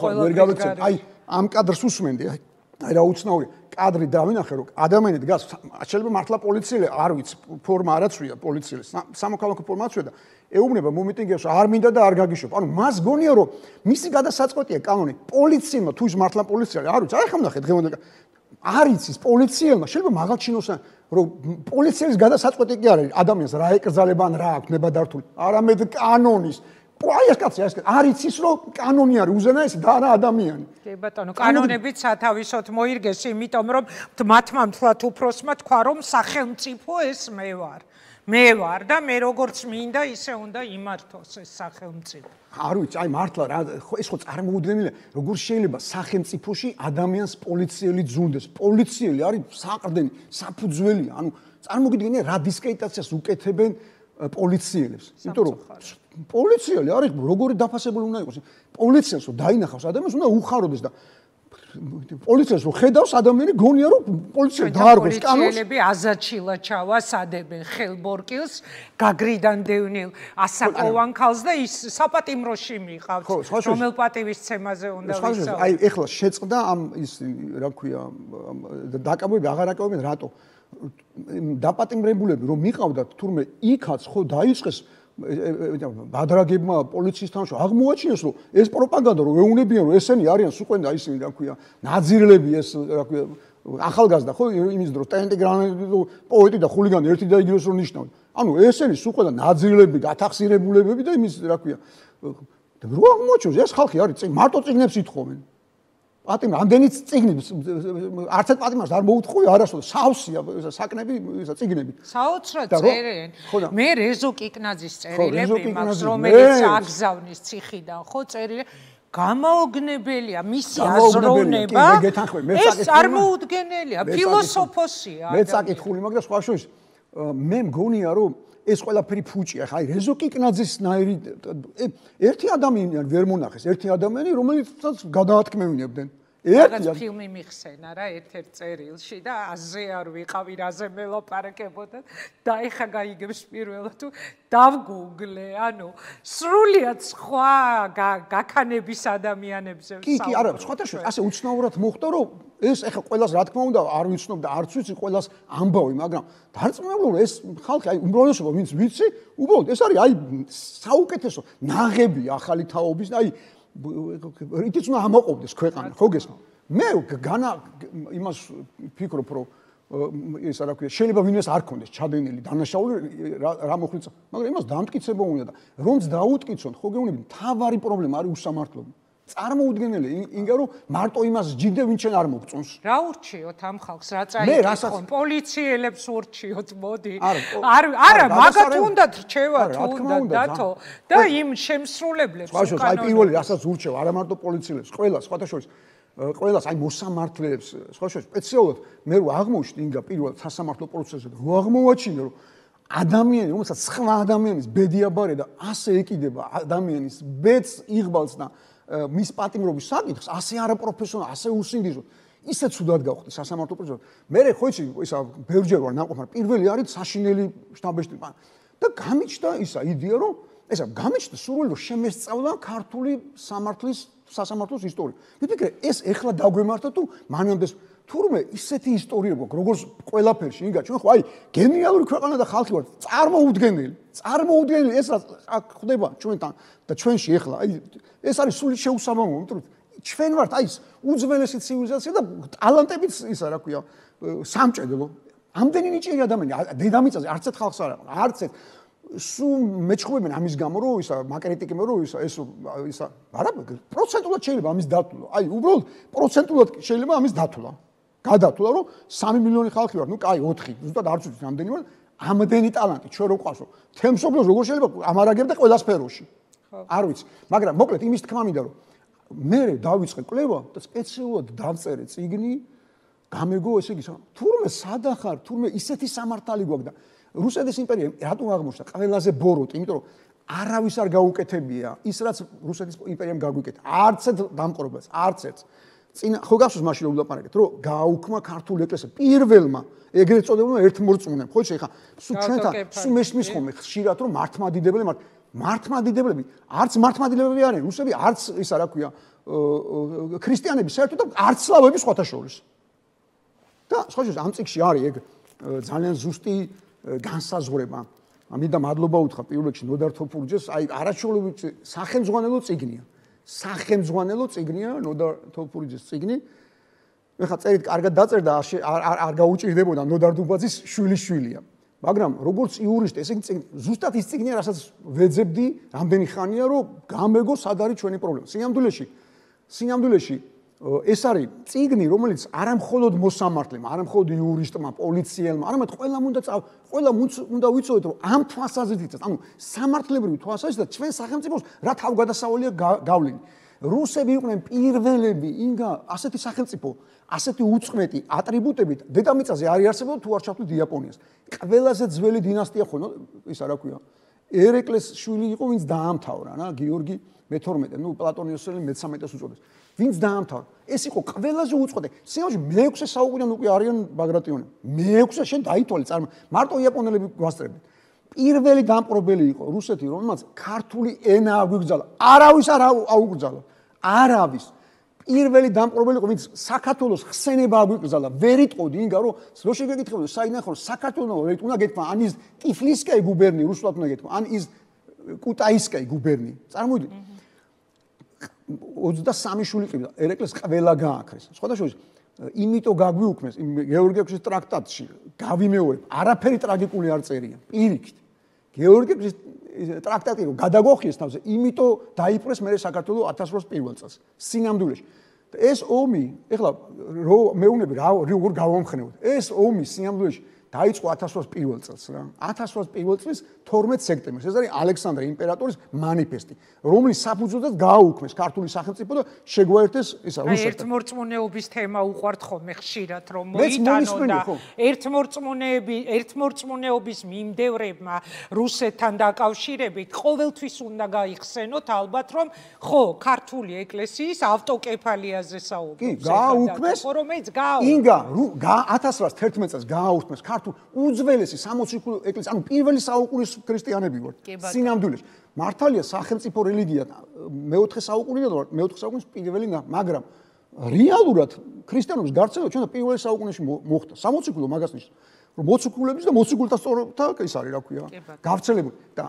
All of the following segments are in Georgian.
ვერ გავეცემ. აი ამ კადრს უსმენდი, აი რა უცნაური კადრი დავინახე, რომ ადამიანი დგას, შეიძლება მართლა პოლიციელი არ ვიცი, ფორმა არაცვია პოლიციელის, სამოქალაქო ფორმა აცვია და ეუბნება მომიტინგეებს, არ მინდა და არ გაგიშობ. ანუ მას გონია, რომ მისი გადასაწყვეტია კანონი. პოლიციელმა თუ ის მართლა პოლიციელი არ ვიცი, აი ხა ვნახე დღევანდელ არ იცის პოლიციელმა, შეიძლება მაღალჩინოს რომ პოლიციის გადასაწყვეტი კი არის ადამიანს რა ეკრძალება ან რა აქვს ნებადართული, არამედ კანონის. აი ეს კაცი არ იცის რომ კანონი არის უზენაესი და არა ადამიანი. კი ბატონო, კანონებიც სათავისოდ მოირგეს, იმიტომ რომ მათმა მთლად უფროსმა თქვა რომ სახელმწიფო ეს მე ვარ და მე როგორც მინდა ისე უნდა იმართოს ეს სახელმწიფო. არ ვიცი, აი მართლა რა ეს ხო წარმოუდგენელია, როგორ შეიძლება სახელმწიფოში ადამიანს პოლიციელი ძუნდეს. პოლიციელი არის საყრდენი, საფუძველი, ანუ წარმოგიდგენია რა დისკრედიტაციას უკეთებენ პოლიციელებს. იმიტომ რომ პოლიციელი არის როგორი დაფასებული უნდა იყოს. პოლიციელს რომ დაინახავს ადამიანს უნდა უხაროდეს და პოლიციას რომ ხედავს ადამიანი გონია რომ პოლიციელი დაარღვევს კანონს. პოლიციელები აზაჩილა ჩავას ადებენ ხელბორკილს, გაგრიდან დევნილ ასაკოვან ქალს და ის საპატიმროში მიყავთ. რომელ პატივისცემაზე უნდა ვისაუბროთ? აი ეხლა შეწყდა ამ ის რა ქვია დაკავები აღარ აკავებენ რატო? დაპატიმრებულები რომ მიყავდათ თურმე იქაც ხო დაიწყეს ბადრაგებმა პოლიციის თანაშო აღმოაჩინეს რომ ეს პროპაგანდა რომ ეუნებიან რომ ესენი არიან უკვე და ისინი რა ქვია ნაძირლები ეს რა ქვია ახალგაზრდა ხო იმის დროს ტენტი გრანიტი პოეტი და ხულიგანი ერთი და იგივეს რომ ნიშნავენ ანუ ესენი უკვე და ნაძირლები გათახსირებულებები და იმის რა ქვია რო აღმოაჩინეს ეს ხალხი არის წინ მარტო წიგნებს ითხოვენ პატიმრ ამდენიც წიგნებს არც ერთ პატიმრს არ მოუთხოვი არასოდეს სავსეა საკნები ისა წიგნები საოცრად წერენ მე რეზო კიკნაძის წერილები მაქვს რომელიც აგზავნის ციხიდან ხო წერილი გამაოგნებელია მისი აზროვნება ეს წარმოუდგენელია ფილოსოფოსია მე წაკითხული მაქვს და სხვა შორის მე მგონია რომ ეს ყველაფერი ფუჭია ხა აი რეზო კიკნაძისნაირი ერთი ადამიანი ვერ მონახეს ერთი ადამიანი რომელიცაც გადაათქმევინებდნენ რაღაც ფილმი მიხსენა რა ერთ-ერთ წერილში და აზე არ ვიყავი რაზე მელაპარაკებოდა და ეხა გაიგებს პირველად თუ დავგუგლე ანუ სრულიად სხვა გაქანების ადამიანებზე კი არა სხვათა შორის ასე უცნაურად მოხდა რომ ეს ეხა ყველას რა თქმა უნდა არ ვიცნობ და არც ვიცი ყველას ამბავი მაგრამ დარწმუნებული ეს ხალხი აი უმრავლესობა ვინც ვიცი უბრალოდ ეს არის აი საუკეთესო ნაღები ახალი თაობის და აი ითიც უნდა ამოყობდეს ქვეყანა ხო გესმის მე იმას ფიქრობ რომ ისა რა ქვია შეიძლება ვინმეს არ ქონდეს ჩადენილი დანაშაული რა მოხლიცა მაგრამ იმას დამტკიცება უნდა და რომც დაუტკიცონ ხო გეუბნები თავარი პრობლემა არის უსამართლობა წარმოუდგენელი იმგა რომ მარტო იმას ჯიდე ვინჩენ არ მოგწონს რა ურჩიოთ ამ ხალხს რა წაიკითხონ პოლიციელებს ურჩიოთ მოდი არა მაგათ უნდათ რჩევა თუნდა დათო და იმ შემსრულებლებს უკანონო აი პირველი რასაც ურჩევ არა მარტო პოლიციელებს ყველას სხვათა შორის ყველას აი მოსამართლეებს სხვა შორის სპეციალურად მე რო აღმოჩნდი ინგა პირველ სასამართლო პროცესზე რო აღმოვაჩინე რომ ადამიანი რომელსაც სხვა ადამიანის ბედიაბარე და ასე ეკიდება ადამიანის ბედს იღბალს და მის პატიმრობის საკითხს ასე არაპროფესიონალ, ასე უსინდისო, ისე ცუდად გავხდი სასამართლო პროცესში. მე ხო იცი, ისა ბევრჯერ ვარ ნაყოფ, მაგრამ პირველი არის საშინელი შტაბეშტი და გამიჩნდა ისა იდეა, რომ ესა გამიჩნდა სურვილი, რომ შემესწავლა ქართული სასამართლოს ისტორია. მიფიქრე, ეს ეხლა დაგვემართა თუ მანამდე თურმე ისეთი ისტორია გვაქვს, როგორც ყველაფერში, იგა ჩვენ ხო აი გენიალური ქვეყანა და ხალხი ვართ, წარმოუდგენელი ეს რა ხდება ჩვენთან და ჩვენში ეხლა აი ეს არის სული შეუსაბამო, იმიტომ რომ ჩვენ ვართ აი უძველესი ცივილიზაცია და ტალანტებიც ისა რა ქვია სამჭედლო. ამდენი ნიჭიერი ადამიანი დედამიწაზე არც ერთ ხალხს არ აქვს, არც ერთ სულ მეჩხუბებენ ამის გამო რომ ისა მაკრიტიკებენ რომ ისა არა პროცენტულად შეიძლება ამის დათვლა. აი უბრალოდ პროცენტულად შეიძლება ამის დათვლა. გადათვლა რომ 3 მილიონი ხალხი ვარ, ნუ კაი 4, ზუსტად არც ვიცი რამდენი ვარ, ამდენი ტალანტი ჩვენ რო ყავს რომ თემსოფლოს როგორ შეიძლება ამარაგებდა ყველა სფეროში. არ ვიცი, მაგრამ მოკლედ იმის თქმა მინდა რომ მე დავიწყე კვლევა და სპეციალურად დავწერე წიგნი, გამეგო ესე იგი თურმე სადახარ, თურმე ისეთი სამართალი გვაქვს და რუსეთის იმპერია რატომ აღმოჩნდა ყველაზე ბოროტი, იმიტომ რომ არავის არ გაუკეთებია ის რაც რუსეთის იმპერიამ გაგვიკეთა. არც ერთ დამყრობას, არც ერთ. წინა ხო გახსოვს მაშინ რომ ვლაპარაკეთ, რომ გააუქმა ქართული ეკლესია პირველმა ეგრეთ წოდებულმა ერთმორწმუნემ. ხო იცი ხა სულ ჩვენთან სულ მესმის ხოლმე ხშირად რომ მართლმადიდებელი მართლმადიდებლები, არც მართლმადიდებლები არიან, რუსები არც ისა რა ქვია, ქრისტიანები საერთოდ და არც სლავები სხვათა შორის. და სხვა შორის ამ წიგში არის ეგ ძალიან ზუსტი განსაზღვრება. მინდა მადლობა უთხრა პირველ რიგში ნოდარ თოფურიძეს, აი არაჩვეულებრივი სახელმძღვანელო წიგნია. სახელმძღვანელო წიგნია ნოდარ თოფურიძეს წიგნი. ეხლა წერით კარგად დაწერდა, არ გაუჭირდებოდა ნოდარ დუბაძის შვილიშვილია. მაგრამ როგორც იურისტი, ეს ზუსტად ის წიგნია, რასაც ვეძებდი რამდენი ხანია, რომ გამეგო სად არის ჩვენი პრობლემა. სინამდვილეში ეს არის წიგნი, რომელიც არა მხოლოდ მოსამართლემ, არა მხოლოდ იურისტმა, პოლიციელმა, არამედ ყველამ უნდა ვიცოდეთ, რომ ამ თვალსაზრისით, ანუ სამართლებრივი თვალსაზრისით ჩვენ სახელმწიფოს რა თავგადასავალია გავლენი. რუსები იყვნენ პირველები, ინგა ასეთი სახელმწიფო, ასეთი უწყვეტი ატრიბუტებით დედამიწაზე არ იარსებოდა თუ არ ჩავთვლით იაპონიას. ყველაზე ძველი დინასტია ხო, ისა რა ქვია, ერეკლეს შვილი იყო, ვინც დაამთავრა, რა, გიორგი მე-12, ნუ პლატონიოსელი მე-13-ს უწოდეს. ვინც დაამთავრა. ეს იყო ყველაზე უწყვეტი. სიამოვნებაში მე-6 საუკუნიდან უკვე არიან ბაგრატიონები. მე-6 შენ დაითვალე, მარტო იაპონელები გვასწრებდნენ. პირველი დამპყრობელი იყო რუსეთი, რომელმაც ქართული ენა აგვიგზავნა. არავის არ აუგზავნა. არავის. პირველი დამპყრობელი იყო, ვინც საქართველოს ხსენება აგვიგზავნა. ვერ იტყოდი ინგა, რომ რო შეგეკითხებოდი, საინახო საქართველოს უნდა გეთქვა, ან ის ტიფლისკაი გუბერნი, რუსულად უნდა გეთქვა, ან ის კუტაისკაი გუბერნი. წარმოვიდგინე. 23 შვილი ყიდა, ერეკლეს ყველა გააქრეს. სხვათა შორის, იმიტომ გაგვიუქმეს გეორგიევსკის ტრაქტატში, გავიმეორებ, არაფერი ტრაგიკული არ წერია. პირიქით. გეორგიევსკის ტრაქტატი რომ გადაგვახიეს თავზე, იმიტომ დაიპყრეს მე საქართველოს 1801 წელს. სინამდვილეში. ეს ომი, ეხლა მეუბნები როგორ გავამხნევოთ. ეს ომი სინამდვილეში დაიწყო 1801 წელს რა. 1801 წლის 12 სექტემბერს. ეს არის ალექსანდრე იმპერატორის მანიფესტი, რომლის საფუძველზეც გააუქმეს ქართული სახელმწიფო და შეგვაერთეს ისა რუსეთთან. ერთმორწმუნეობის თემა უყვართ ხოლმე ხშირად, რომ მოიტანონ და ერთმორწმუნეობის მიმდევრებმა რუსეთთან დაკავშირებით ყოველთვის უნდა გაიხსენოთ ალბათ, რომ ხო, ქართული ეკლესიის ავტოკეფალიაზე საუბრობს. კი, გააუქმეს, რომელიც ინგა 1911 წელს გააუქმეს უძველესი 60 ეკლესია, ანუ პირველი საუკუნის ქრისტიანები ვართ. სინამდვილეში. მართალია სახელმწიფო რელიგია მე-4 საუკუნიდან ვარ, მე-4 საუკუნის პირველი, მაგრამ რეალურად ქრისტიანობის გარცევა ჩვენ პირველი საუკუნეში მოხდა. 60 მაგას ნიშნავს, რომ მოციქულების და მოციქულთა სწორთა ის არის, რა ქვია, გავრცელებული და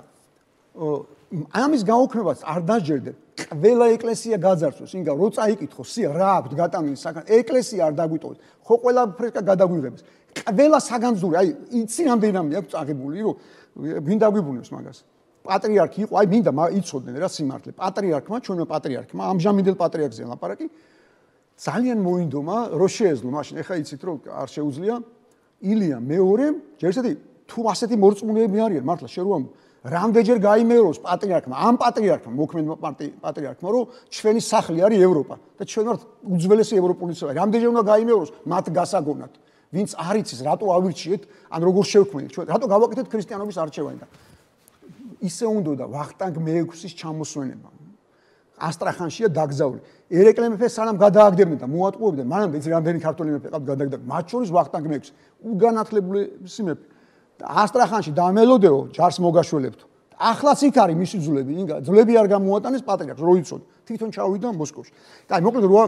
ამის გაუქმებას არ დაჯერდეთ. ყველა ეკლესია გაძარცვეს, ინგა რო წაიკითხო, სია რა აქვს გატანილი საკან, ეკლესია არ დაგვიტოვეთ. ხო ყველა ფრესკა გადაგვიღებს. ყველა საგანძური, აი, იცი რამდენი აქვს წაღებული, რომ ვინ დაგვიბუნებს მაგას. პატრიარქი იყო, აი მინდა იცოდნენ რა სიმართლე. პატრიარქმა, ჩვენო პატრიარქმა, ამჟამინდელ პატრიარქზე ლაპარაკი, ძალიან მოინდომა, რო შეეძლო მაშინ. ეხა იცით, რომ არ შეუძლია ილია მეორემ, ჯერ ესეთი თუ ასეთი მორწმუნეები არიან, მართლა შერუამ რამდენჯერ გაიმეოროს პატრიარქმა, ამ პატრიარქმა, მოქმედმა პატრიარქმა, რომ ჩვენი სახლი არის ევროპა და ჩვენ ვართ უძველესი ევროპული სახლი. რამდენჯერ უნდა გაიმეოროს მათ გასაგონად. ვინც არ იცის, რატო ავირჩიეთ, ან როგორ შევქმნით ჩვენ, რატო გავაკეთეთ ქრისტიანობის არჩევანი და ისე უნდა ვახტანგ მე-6-ის ჩამოსვენება. ასტრახანშია დაგზავნილი. ერეკლე მეფე სანამ გადააგდებდნენ და მოატყუებდნენ, მანამდე იცი რამდენი ქართული მეფე ყავთ გადაგდა, მათ შორის ვახტანგ მე-6, უგანათლებული მეფე. ასტრახანში დამელოდეო ჯარს მოგაშველებთო. ახლაც იქ არის მისი ძვლები, ინგა ძვლები არ გამოატანეს პატრიარქს, რო იცოდე. თვითონ ჩავიდა მოსკოვში. და აი მოკლედ როა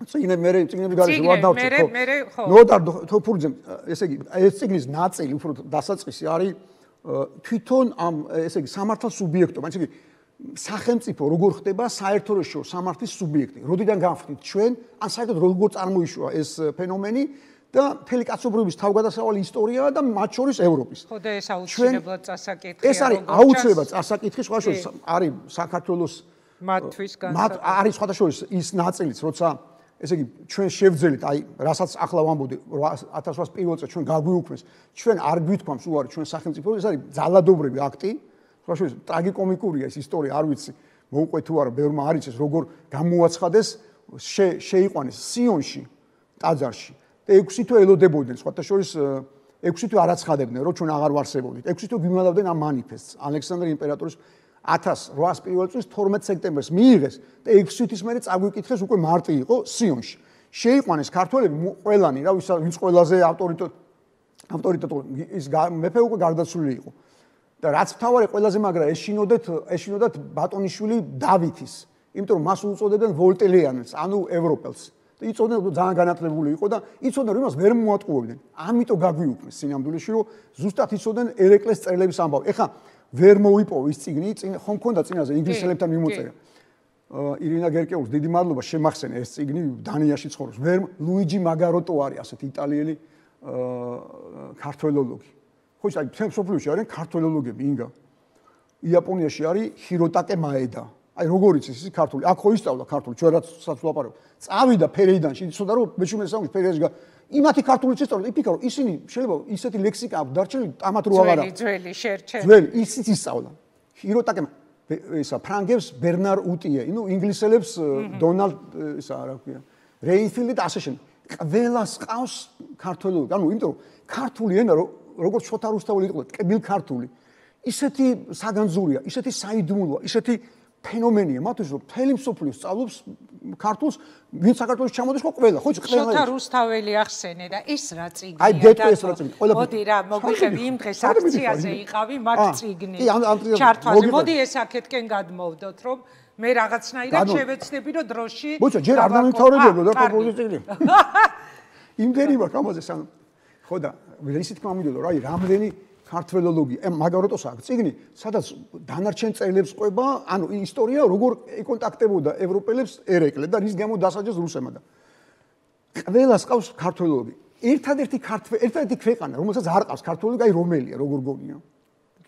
წიგნები გარშე ვარ დავწერ ხო. ნოდარ თოფურიძემ, ესე იგი, ეს წიგნის ნაწილი უფრო დასაწყისი არის თვითონ ამ ესე იგი სამართალ სუბიექტობა, ესე იგი სახელმწიფო როგორ ხდება საერთაშორისო სამართლის სუბიექტი. როდიდან განვხდით ჩვენ, ან საერთოდ როგორ წარმოიშვა ეს ფენომენი და მთელი კაცობრიობის თავგადასავალი ისტორიაა და მათ შორის ევროპის. ხო და ეს აუცილებლად წასაკითხია. ეს არის აუცილებლად წასაკითხი, სხვა შორის არის საქართველოს მათთვის განსაკუთრებით. არის სხვა შორის ის ნაწილიც, როცა ესე იგი ჩვენ შევძელით, აი, რასაც ახლა ვამბობდი, 1801 წელს ჩვენ გაგვიუქმეს, ჩვენ არ გვითქვამს უარი ჩვენ სახელმწიფო, ეს არის ძალადობრივი აქტი. სხვა შორის ტრაგიკომიკურია ეს ისტორია, არ ვიცი, მოუყვე თუ არა, ბევრმა არ იცის, როგორ გამოაცხადეს შეიყვანეს სიონში, ტაძარში. და 6 თვე ელოდებოდნენ, სხვათა შორის 6 თვე არ აცხადებდნენ, რომ ჩვენ აღარ ვარსებობდით. 6 თვე გვიმალავდნენ ამ მანიფესტს, ალექსანდრე იმპერატორის 1801 წლის 12 სექტემბერს მიიღეს და 6 თვის მერე წაგვიკითხეს, უკვე მარტი იყო სიონში. შეიყვანეს ქართველები ყველანი, რა ვინც ყველაზე ავტორიტეტული ის მეფე უკვე გარდაცვლილი იყო. და რაც მთავარი ყველაზე მაგრა ეშინოდათ ბატონიშვილი დავითის, იმიტომ რომ მას უწოდებდნენ ვოლტელიანელს, ანუ ევროპელს. და იწოდნენ ძალიან განათლებული იყო და იწოდნენ რომ იმას ვერ მოატყუებდნენ. ამიტომ გაგვიუქმეს სინამდვილეში რომ ზუსტად იწოდნენ ერეკლეს წერილების ამბავი. ეხლა ვერ მოიპოვ ის წიგნი, ხომ მქონდა წინაზე ინგლისელებთან მიმოწერა. ირინა გერკეუს დიდი მადლობა შემახსენე ეს წიგნი დანიაში ცხოვრობს. ლუიჯი მაგაროტო არის ასეთი იტალიელი ქართველოლოგი. ხო ის აი მსოფლიოში არიან ქართველოლოგები ინგა. იაპონიაში არის ჰიროტაკე მაედა. აი როგორ იცის ის ქართული? აქ ხო ისწავლა ქართული, ჩვენ რაც ვაპარებ. წავიდა ფერეიდანში, იცოდა რომ მე-17 საუკუნეში ფერეიდანში იმათი ქართულიც ისწავლა, იფიქრა რომ ისინი შეიძლება ისეთი ლექსიკა აქვს დარჩენილი, ამათ რო აღარა. ძველი შერჩენ. ძველი ისიც ისწავლა. ჰიროტაკე ისა ფრანგებს ბერნარ უტიე, ნუ ინგლისელებს დონალდ ისა რა ქვია, რეინფილდი და ასე შემდეგ. ყველას ყავს ქართველი, ანუ იმიტომ რომ ქართული ენა როგორც შოთა რუსთაველი იყო ტკბილ ქართული. ისეთი საგანძურია, ისეთი საიდუმლოა, ისეთი ფენომენია მათთვის რომ მთელი მსოფლიო სწავლობს ქართულს, ვინ საქართველოს ჩამოდის ხო ყველა, ხო იცი ყველა. შოთა რუსთაველი ახსენე და ეს რა წიგნია? აი გეტყვი ეს რა წიგნი. მოდი რა, მოგვიყევი იმ დღეს აქციაზე იყავი მაგ წიგნი. ჩართვაზე. მოდი ეს აქეთკენ გადმოვდოთ რომ მე რაღაცნაირად შევეცდები რომ დროში. მოიცა ჯერ არ დამემთავრებიო და პროპოზიცია წიგნი. იმდენი მაქვს ამაზე სანამ. ხო და ისეთ თქმა მიდოდა რა, აი რამდენი ქართველოლოგი, მაგაროტოს აქვს წიგნი, სადაც დანარჩენ წერილებს ყვება, ანუ ისტორია როგორ ეკონტაქტებოდა ევროპელებს ერეკლე და რის გამო დასაჯეს რუსებმა და ყველას ყავს ქართველოლოგი. ერთადერთი ქვეყანა, რომელსაც არ ყავს ქართველოლოგი, აი რომელია, როგორ გონია?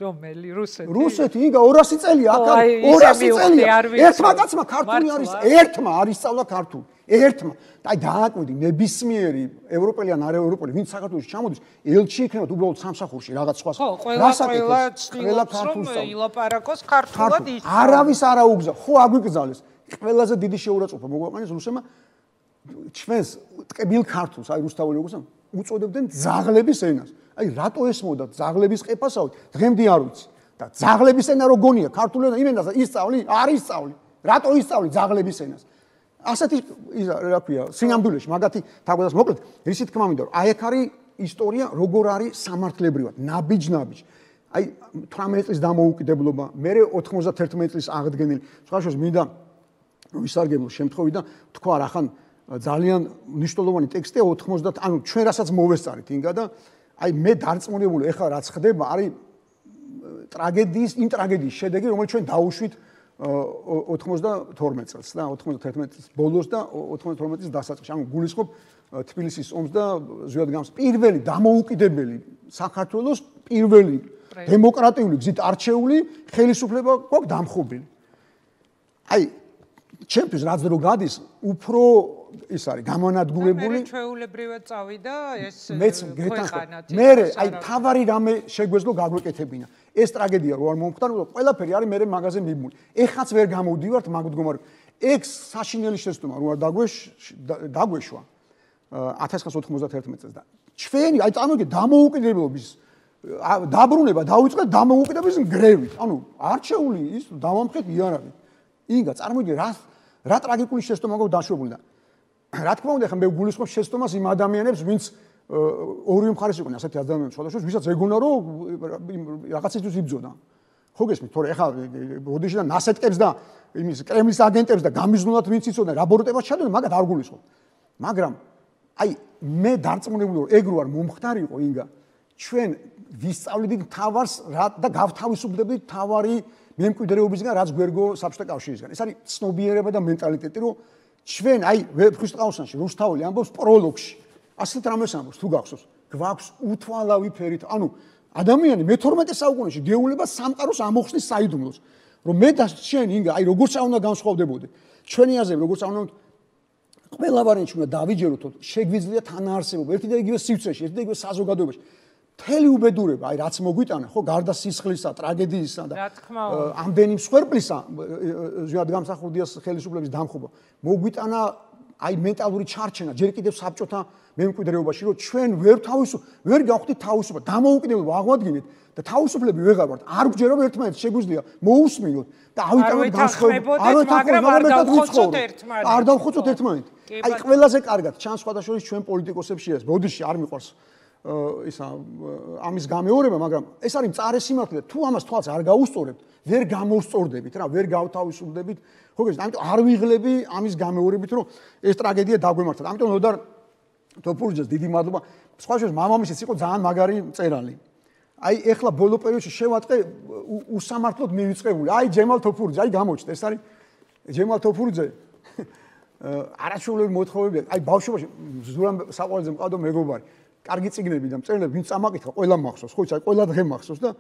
რომელი? რუსეთი. რუსეთი, იგა 200 წელია აქ არის, 200 წელია. ერთმა კაცმა ქართული არის, ერთმა არის სწავლა ქართული. ერთმა და აი დააკვირდი ნებისმიერი ევროპელი ან არაევროპელი ვინც საქართველოში ჩამოდის ელჩი იქნება უბრალოდ სამსახურში რაღაც სხვა ხო ყველა ცდილობს რომ ილაპარაკოს ქართულად ის არავის არ აუგზა ხო აგვიკრძალეს ყველაზე დიდი შეურაცხყოფა მოგვაყენეს რუსებმა ჩვენს ტკბილ ქართულს აი რუსთაველი როგორ უწოდებდნენ ძაღლების ენას აი რატო ესმოდა ძაღლების ყეფასავით დღემდე არ ვიცი და ძაღლების ენა რო გონია ქართული ენა იმ ენაზე ისწავლი არ ისწავლი რატო ისწავლი ძაღლების ენას ასეთი რა ქვია სინამდვილეში მაგათი თაგვადას მოკლედ ისი თქმა მინდა რომ აი აქ არის ისტორია როგორ არის სამართლებრივად ნაბიჯ აი 18 წლის დამოუკიდებლობა მე 91 წლის აღდგენილი სხვაშორის მინდა ვისარგებლო შემთხვევიდან თქვა რახან ძალიან მნიშვნელოვანი ტექსტია 90 ანუ ჩვენ რასაც მოვესწარით ინგა და აი მე დარწმუნებული ეხლა რაც ხდება არის ტრაგედიის შედეგი რომელიც ჩვენ დაუშვით 92 წელს და 91 წლის ბოლოს და 92 წლის დასაწყისში. ანუ გულისხმობ თბილისის ომს და ზვიადგამს პირველი დამოუკიდებელი საქართველოს პირველი დემოკრატიული გზით არჩეული ხელისუფლება გვაქვს დამხობილი. აი ჩემთვის რაც დრო გადის უფრო ის არის გამონადგურებული. მე ჩვეულებრივად წავიდა ეს ქვეყანა. მე აი თავარი რამე შეგვეძლო გაგვეკეთებინა. ეს ტრაგედია რო არ მომხდარა, ყველაფერი არის მე მაგაზე მიბმული. ეხაც ვერ გამოვდივართ მაგ მდგომარეობაში. ეგ საშინელი შეცდომა რო არ დაგვეშვა 1991 წელს და ჩვენი აი წარმოგიდგენთ დამოუკიდებლობის დაბრუნება დაუწყეთ დამოუკიდებლობის გრევით. ანუ არჩეული ის დავამხეთ იარაღით. იგა წარმოგიდგენთ რა ტრაგიკული შეცდომა გვაქვს დაშვებული და რა თქმა უნდა ხა მე გულისხმობ შეცდომას იმ ადამიანებს ვინც ორივე მხარეს იყვნენ ასეთი ადამიანები სხვადასხვა ვისაც ეგონა რომ რაღაცისთვის იბრძოდა ხო გესმით თორე ეხლა ბოდიში და ნასეტკებს და იმის კრემლის აგენტებს და გამიზნულად ვინც იცოდნენ რაბოროტებას ჩადოდნენ მაგათ არ გულისხმობ მაგრამ აი მე დარწმუნებული ვარ ეგ რო არ მომხდარიყო ინგა ჩვენ ვისწავლიდით თავს და გავთავისუფლდებდით თავარი მემკვიდრეობისგან რაც გვერგო საბჭოთა კავშირისგან ეს არის ცნობიერება და მენტალიტეტი რომ ჩვენ აი ვეფხისტყაოსანში რუსთაველი ამბობს პროლოგში ასეთ რამეს ამბობს თუ გახსოვს გვაქვს უთვალავი ფერით ანუ ადამიანი მე-12 საუკუნეში გეულება სამყაროს ამოხსნის საიდუმლოს რომ მე და შენ ინგა აი როგორც უნდა განსხვავდებოდე ჩვენი აზრები როგორც უნდა ყველა ვარიანტი უნდა დავიჯეროთ შეგვიძლია თანაარსებობა ერთი და იგივე სივრცეში ერთი და იგივე საზოგადოებაში მთელი უბედურება აი რაც მოგვიტანა ხო გარდა სისხლისა ტრაგედიისა და ამდენი მსხვერპლისა ზვიადგამსახურდიას ხელისუფლების დამხობა მოგვიტანა აი მენტალური ჩარჩენა ჯერ კიდევ საბჭოთა მემკვიდრეობაში რომ ჩვენ ვერ გავხდით თავისუფლება დამოუკიდებლობა აღვადგინეთ და თავისუფლები ვეღარ ვართ არ გვჯერა ერთმანეთს შეგვიძლია მოусმინოთ და ავიტანოთ განსხვავებულ არ დავხოცოთ ერთმანეთს აი ყველაზე კარგად ჩანს სხვადასხვა ჩვენ პოლიტიკოსებში ეს ბოდიში არ მიყვარს ისა ამის გამეორება, მაგრამ ეს არის მწარე სიმართლე და თუ ამას თვალს არ გაუსწორებთ, ვერ გამოვსწორდებით რა, ვერ გავთავისუფლდებით, ხო გესმით? ამიტომ არ ვიღლები ამის გამეორებით, რომ ეს ტრაგედია დაგვემართათ. ამიტომ ნოდარ თოფურიძეს დიდი მადლობა. სხვა შორის მამამისიც იყო ძალიან მაგარი მწერალი. აი ეხლა ბოლო პერიოდში შევატყე უსამართლოდ მივიწყებული. აი ჯემალ თოფურიძე, აი გამოჩნდა, ეს არის ჯემალ თოფურიძე. არაჩვეულებრივი მოთხოვებია. აი ბავშვობაში ზურამ საყვარელიძე მყავდა მეგობარი. კარგი წიგნები და მწერლები ვინ წამაკითხა, ყველა მახსოვს, ხო იცი, აი ყველა დღე მახსოვს და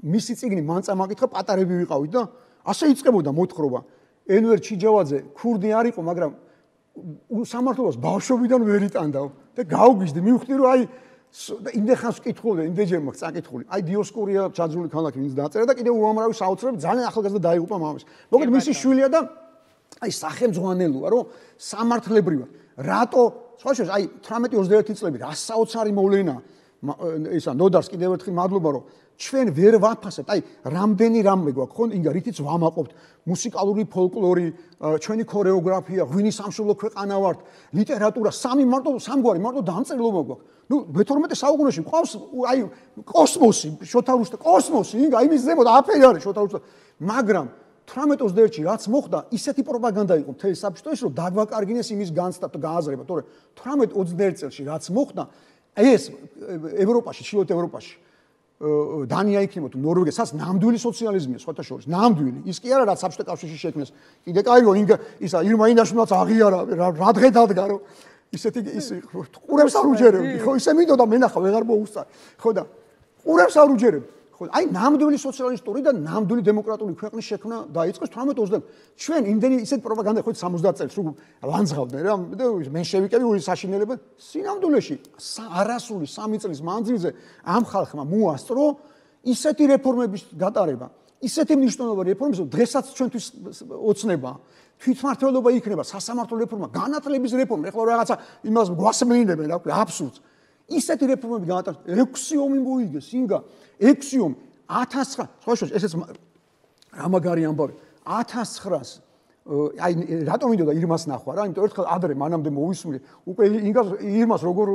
მისი წიგნი მან წამაკითხა, პატარები ვიყავით და ასე იწყებოდა მოთხრობა. ენვერ ჩიჯავაძე ქურდი არ იყო, მაგრამ უსამართლობას ბავშვობიდან ვერ იტანდაო და გავგიჟდი, მივხვდი რომ აი იმდენ ხანს ვკითხულობდი, იმდენჯერ მაქვს წაკითხული. აი დიოსკურია ჩაძული ქალაქი ვინც დაწერა და კიდევ უამრავი საოცრები ძალიან ახალგაზრდა დაიღუპა მამის. მოგეთ მისი შვილია და აი სახელმძღვანელოა, რომ სამართლებრივად რატო სხვა შორის აი 18-21 წლები რა საოცარი მოვლენა ისა ნოდარს კიდევ ერთხელ მადლობა რომ ჩვენ ვერ ვაფასებთ აი რამდენი რამე გვაქვს ხო ინგა რითიც ვამაყობთ მუსიკალური ფოლკლორი ჩვენი ქორეოგრაფია ღვინის სამშობლო ქვეყანა ვართ ლიტერატურა სამგვარი მარტო დამწერლობა გვაქვს ნუ მე-12 საუკუნეში მყავს აი კოსმოსი შოთა რუსთავი კოსმოსი ინგა იმის ზემოთ აფერი არის შოთა რუსთავი მაგრამ 18-21-ში რაც მოხდა, ისეთი პროპაგანდა იყო მთელი საბჭოთში, რომ დაგვაკარგინეს იმის განცდა და გააზრება, თორე 18-21 წელს რაც მოხდა, ეს ევროპაში, ჩრდილოეთ ევროპაში, დანია იქნება თუ ნორვეგია, სადაც ნამდვილი სოციალიზმია, სხვათა შორის, ნამდვილი. ის კი არა, რაც საბჭოთა კავშირში შექმნეს. კიდე კაირო, ისა ირმა ინაშვილიც აღიარა, რა დღე დადგა, რომ ისეთი ის ყურებს არ უჯერებდი, ხო, ისე მინდოდა მენახა, ვეღარ მოუსწარი. ხო და ყურებს არ უჯერებდი. აი ნამდვილი სოციალისტური და ნამდვილი დემოკრატიული ქვეყნის შექმნა დაიწყეს 18-20. ჩვენ იმდენი ისეთ პროპაგანდა ხო 70 წელს სულ ლანძღავდნენ რა და მენშევიკები საშინელებენ სინამდვილეში არასრული 3 წლის მანძილზე ამ ხალხმა მოასწრო ისეთი რეფორმების გატარება, ისეთი მნიშვნელოვანი რეფორმები, რომ დღესაც ჩვენთვის ოცნება თვითმმართველობა იქნება, სასამართლო რეფორმა, განათლების რეფორმა, ეხლა რაღაცა იმას გვასმენინებენ რა ქვია, აბსურდს. ისეთი რეფორმები გაატარეს, 6 ომი მოიგეს, ინგა 6 ომი 1900 სხვა შორის ესეც რა მაგარი ამბავი 1900 აი რატომ მინდოდა ირმას ნახვა რა იმიტომ ერთხელ ადრე მანამდე მოვისმული უკვე ირმას როგორ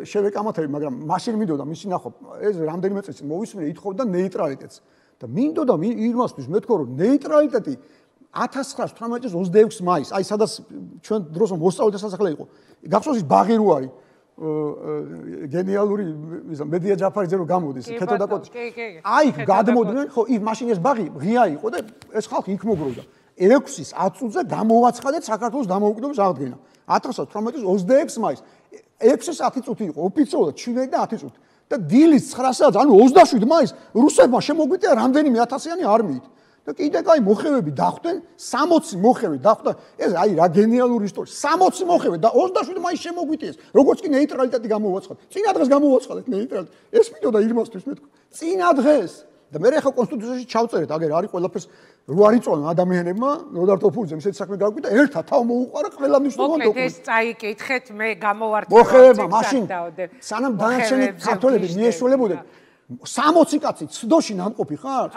შევეკამათები მაგრამ მაშინ მინდოდა მისი ნახვა ეს რამდენიმე წელი მოვისმული ითხოვდა ნეიტრალიტეტს და მინდოდა ირმასთვის მეთქო რომ ნეიტრალიტეტი 1918 წლის 26 მაისს აი სადაც ჩვენ დროს მოსწავლეთა სასახლე იყო გახსოვს ის ბაღი რო არის გენიალური მედია ჯაფარიძე რო გამოდის ქეთო და კოტი აი გადმოდნენ ხო ის მაშინ ეს ბაღი ღია იყო და ეს ხალხი იქ მოგროვდა 6-ის 10 წუთზე გამოვაცხადეთ საქართველოს დამოუკიდებლობის აღდგენა 1918 წლის 26 მაისს 6-ის 10 წუთი იყო ოფიციალურად 7 და 10 წუთი და დილის 9 საათზე ანუ 27 მაისს რუსებმა შემოგვიტია რამდენიმე ათასიანი არმიით და კიდე კაი მოხევები დახვდნენ 60 მოხევი დახვდა ეს აი რა გენიალური ისტორია 60 მოხევი და 27 მაისს შემოგვიტიეს როგორც კი ნეიტრალიტეტი გამოვაცხადეთ წინა დღეს გამოვაცხადეთ ნეიტრალიტეტი ეს მინდოდა ირმასთვის მეთქო წინა დღეს და მე ხა კონსტიტუციაში ჩავწერეთ აგერ არის ყველაფერს რო არ იწვევენ ადამიანებმა ნოდარ თოფურიძემ ისეთი საქმე გაგვიდა ერთად თავ მოუყარა ყველა მნიშვნელოვანი მოკლედ ეს წაიკითხეთ მე გამოვარდნა მოხევება მაშინ სანამ დანარჩენი ქართველები მიეშველებოდნენ 60 კაცი ცდოში ნამყოფი ხარ?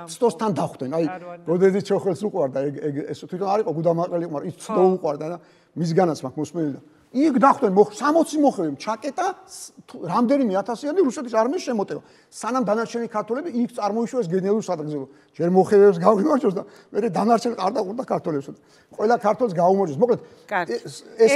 ცდოსთან დახვდნენ. აი, გოდეძის ჩოხელს უყვარდა ეგ ეს თვითონ არ იყო გუდამაყრელი, მაგრამ ის ცდო უყვარდა და მისგანაც მაქვს მოსმენილი და იქ დახვდნენ 60 მოხევი ჩაკეტა რამდენიმე ათასიანი რუსეთის არმიის შემოტევა. სანამ დანარჩენი ქართველები იქ წარმოიშვა ეს გენიალური სადღეგრძელო. ჯერ მოხევებს გავიმარჯვოს და მე დანარჩენ არ დაყურდა ქართველებს. ყველა ქართველს გაუმარჯვოს. მოკლედ ეს